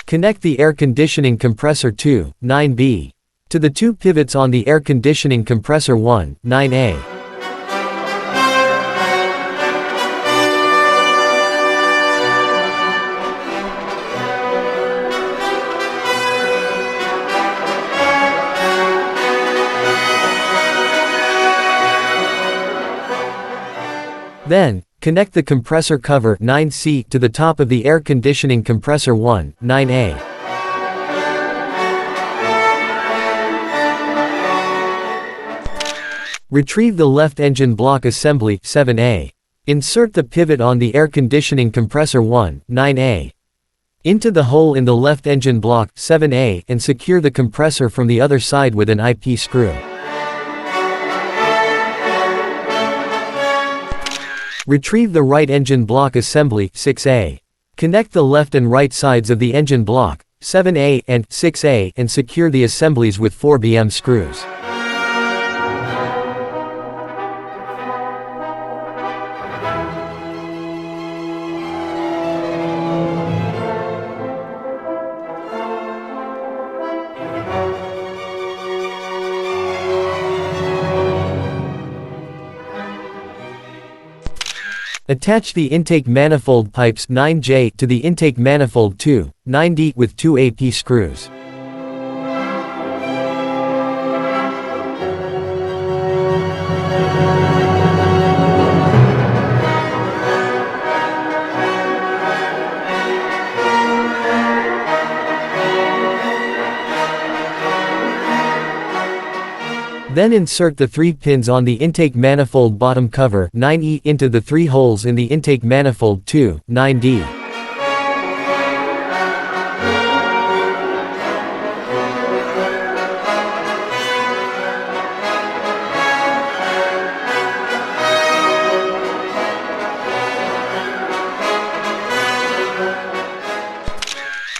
Connect the air conditioning compressor 2, 9B, to the two pivots on the air conditioning compressor 1, 9A. Then, connect the compressor cover 9C to the top of the air conditioning compressor 1, 9A. Retrieve the left engine block assembly 7A. Insert the pivot on the air conditioning compressor 1, 9A, into the hole in the left engine block 7A and secure the compressor from the other side with an IP screw. Retrieve the right engine block assembly 6A. Connect the left and right sides of the engine block 7A and 6A and secure the assemblies with 4mm screws. Attach the intake manifold pipes 9J to the intake manifold 2, 9D with 2 AP screws. Then insert the 3 pins on the intake manifold bottom cover 9E into the 3 holes in the intake manifold 2, 9D.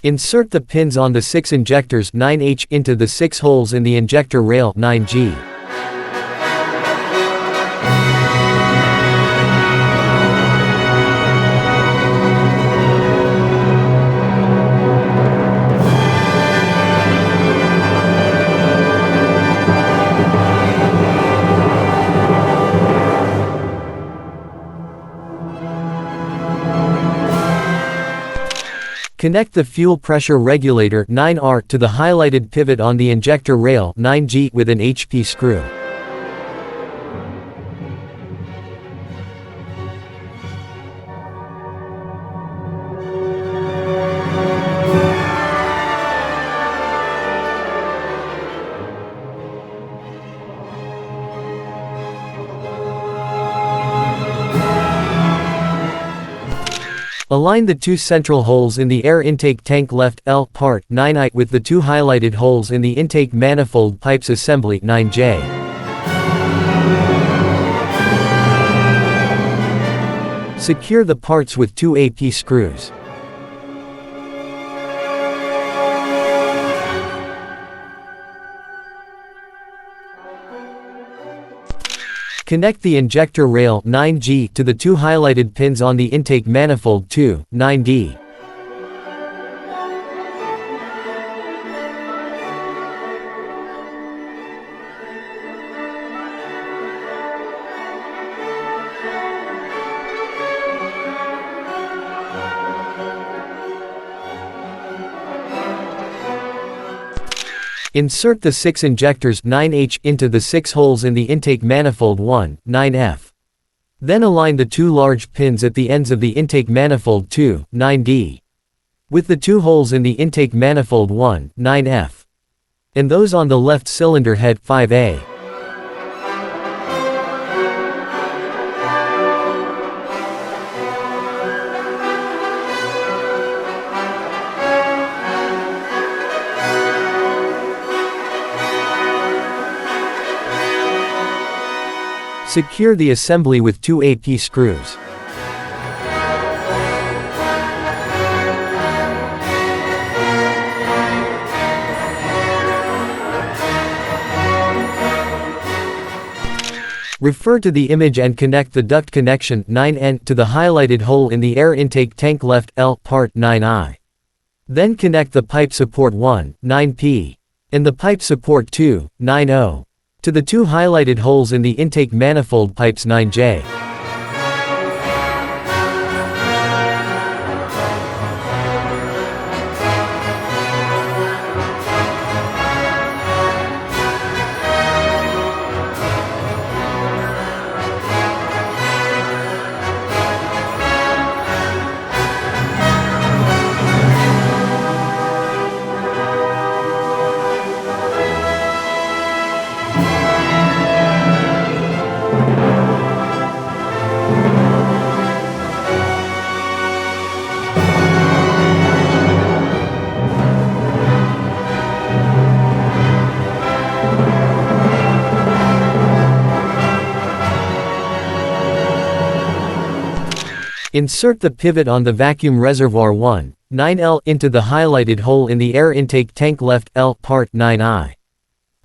Insert the pins on the 6 injectors 9H into the 6 holes in the injector rail 9G. Connect the fuel pressure regulator 9R to the highlighted pivot on the injector rail 9G with an HP screw. Align the 2 central holes in the air intake tank left L part 9I with the 2 highlighted holes in the intake manifold pipes assembly 9J. Secure the parts with 2 AP screws. Connect the injector rail 9G to the 2 highlighted pins on the intake manifold 2, 9D. Insert the 6 injectors 9H into the 6 holes in the intake manifold 1, 9F. Then align the 2 large pins at the ends of the intake manifold 2, 9D, with the 2 holes in the intake manifold 1, 9F, and those on the left cylinder head 5A. Secure the assembly with 2 AP screws. Refer to the image and connect the duct connection 9N to the highlighted hole in the air intake tank left L part 9I. Then connect the pipe support 1, 9P, and the pipe support 2, 9O, to the 2 highlighted holes in the intake manifold pipes 9J. Insert the pivot on the vacuum reservoir 1, 9L into the highlighted hole in the air intake tank left L part 9I.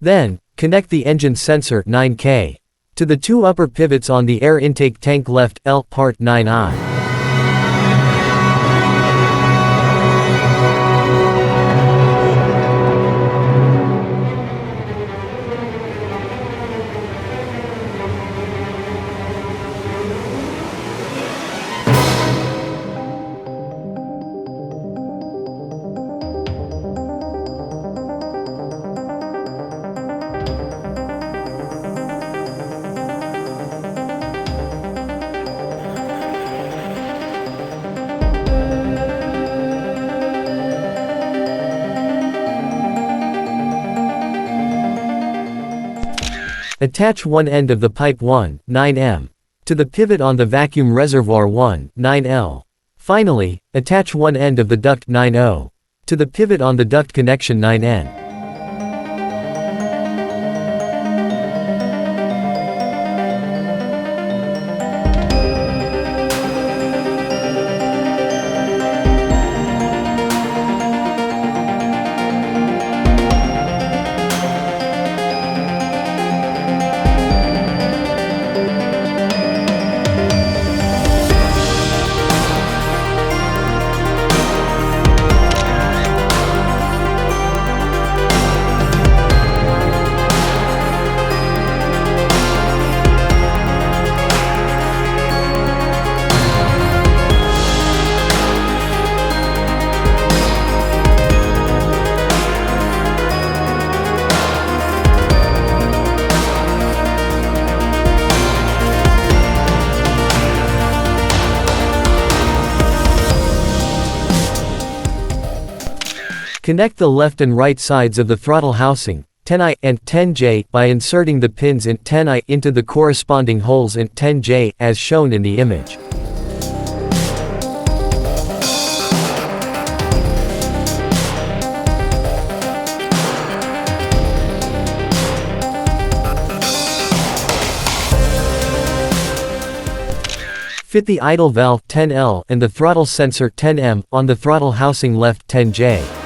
Then, connect the engine sensor 9K to the 2 upper pivots on the air intake tank left L part 9I. Attach one end of the pipe 1, 9M, to the pivot on the vacuum reservoir 1, 9L. Finally, attach one end of the duct 9O to the pivot on the duct connection 9N. Connect the left and right sides of the throttle housing, 10I and 10J, by inserting the pins in 10I into the corresponding holes in 10J, as shown in the image. Fit the idle valve 10L and the throttle sensor 10M on the throttle housing left 10J.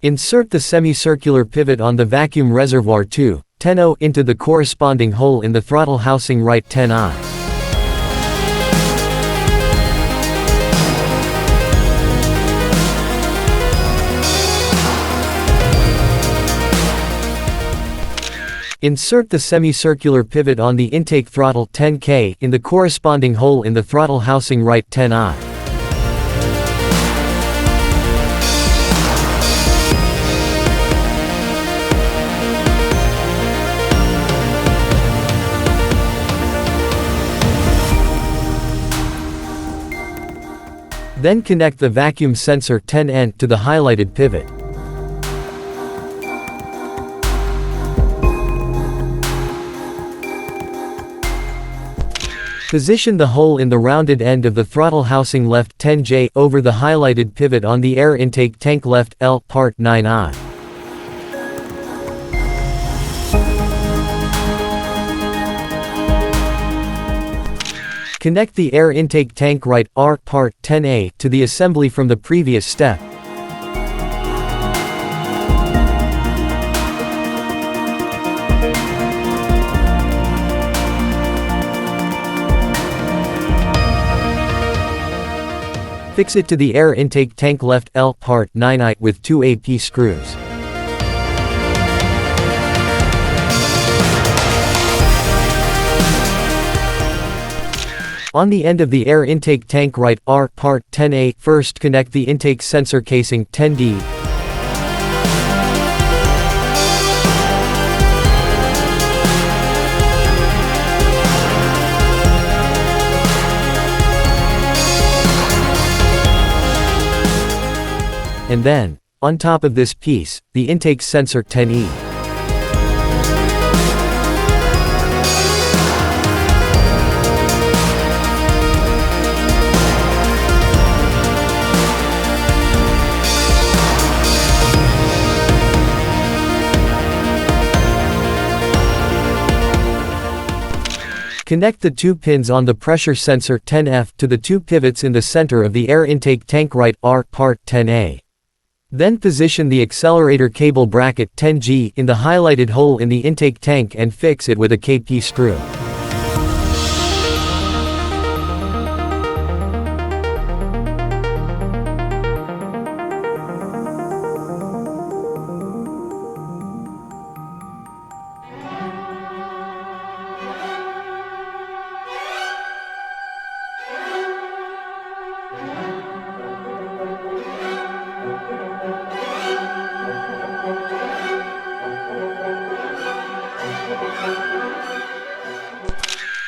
Insert the semicircular pivot on the vacuum reservoir 2, 10O into the corresponding hole in the throttle housing right 10I. Insert the semicircular pivot on the intake throttle 10K in the corresponding hole in the throttle housing right 10I. Then connect the vacuum sensor 10N to the highlighted pivot. Position the hole in the rounded end of the throttle housing left 10J over the highlighted pivot on the air intake tank left L part 9I. Connect the air intake tank right R part 10A to the assembly from the previous step. Fix it to the air intake tank left L part 9I with 2 AP screws. On the end of the air intake tank right R part 10A, first connect the intake sensor casing 10D. And then, on top of this piece, the intake sensor 10E. Connect the two pins on the pressure sensor 10F to the two pivots in the center of the air intake tank right R part 10A. Then position the accelerator cable bracket 10G in the highlighted hole in the intake tank and fix it with a KP screw.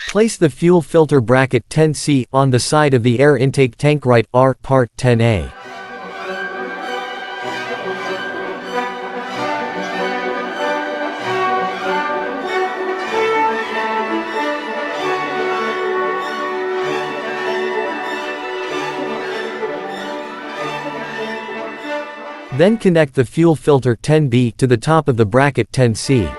Place the fuel filter bracket 10C on the side of the air intake tank right R part 10A. Then connect the fuel filter 10B to the top of the bracket 10C.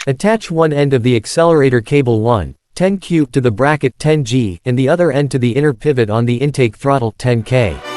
Attach one end of the accelerator cable 10Q to the bracket 10G and the other end to the inner pivot on the intake throttle 10K.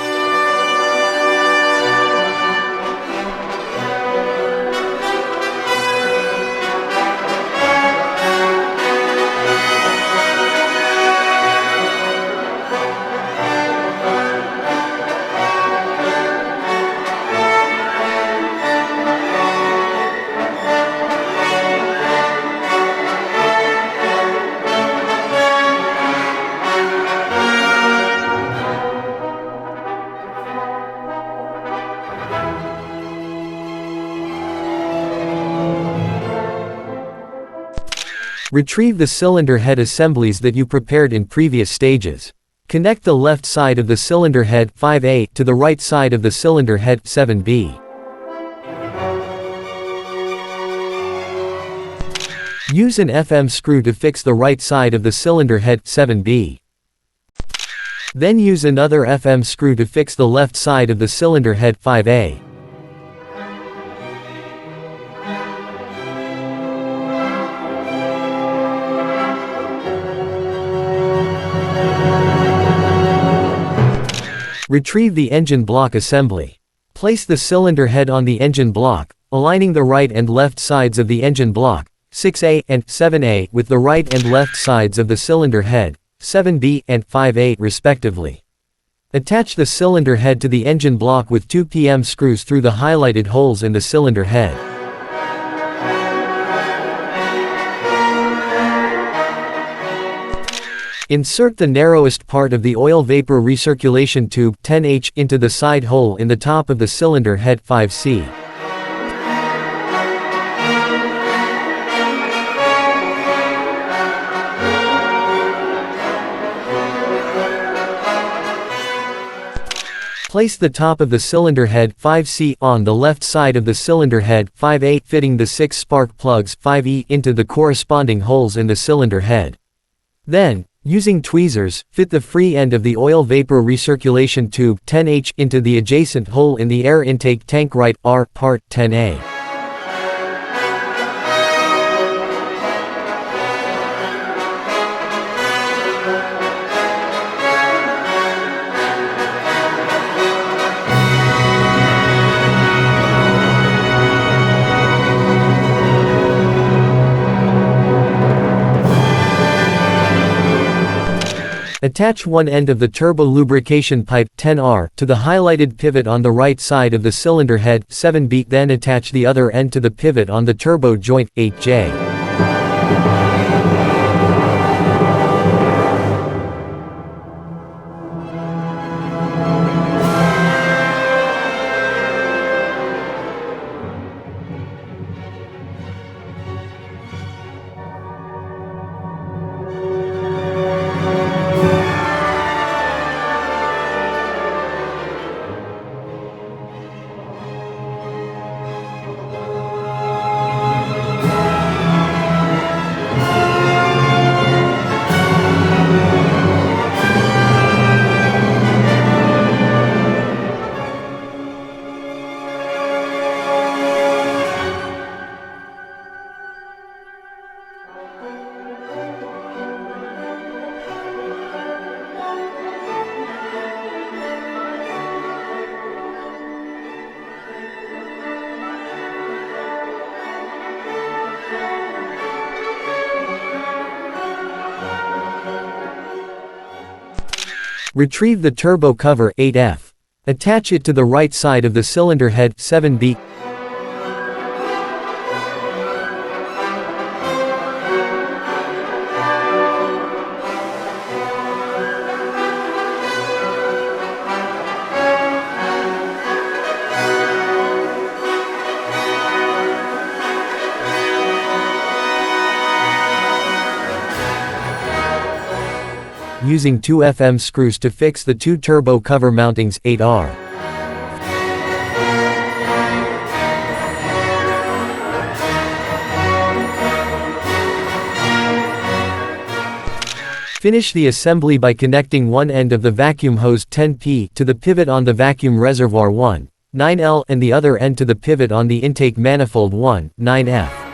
Retrieve the cylinder head assemblies that you prepared in previous stages. Connect the left side of the cylinder head 5A to the right side of the cylinder head 7B. Use an FM screw to fix the right side of the cylinder head 7B. Then use another FM screw to fix the left side of the cylinder head 5A. Retrieve the engine block assembly. Place the cylinder head on the engine block, aligning the right and left sides of the engine block, 6A and 7A, with the right and left sides of the cylinder head, 7B and 5A respectively. Attach the cylinder head to the engine block with 2 pm screws through the highlighted holes in the cylinder head. Insert the narrowest part of the oil vapor recirculation tube 10H into the side hole in the top of the cylinder head 5C. Place the top of the cylinder head 5C on the left side of the cylinder head 5A, fitting the 6 spark plugs 5E into the corresponding holes in the cylinder head. Then, using tweezers, fit the free end of the oil vapor recirculation tube 10H into the adjacent hole in the air intake tank right R part 10A. Attach one end of the turbo lubrication pipe 10R to the highlighted pivot on the right side of the cylinder head 7B, then attach the other end to the pivot on the turbo joint 8J. Retrieve the turbo cover 8F. Attach it to the right side of the cylinder head 7B. Using 2 FM screws to fix the 2 turbo cover mountings 8R. Finish the assembly by connecting one end of the vacuum hose 10P to the pivot on the vacuum reservoir 1, 9L, and the other end to the pivot on the intake manifold 1, 9F.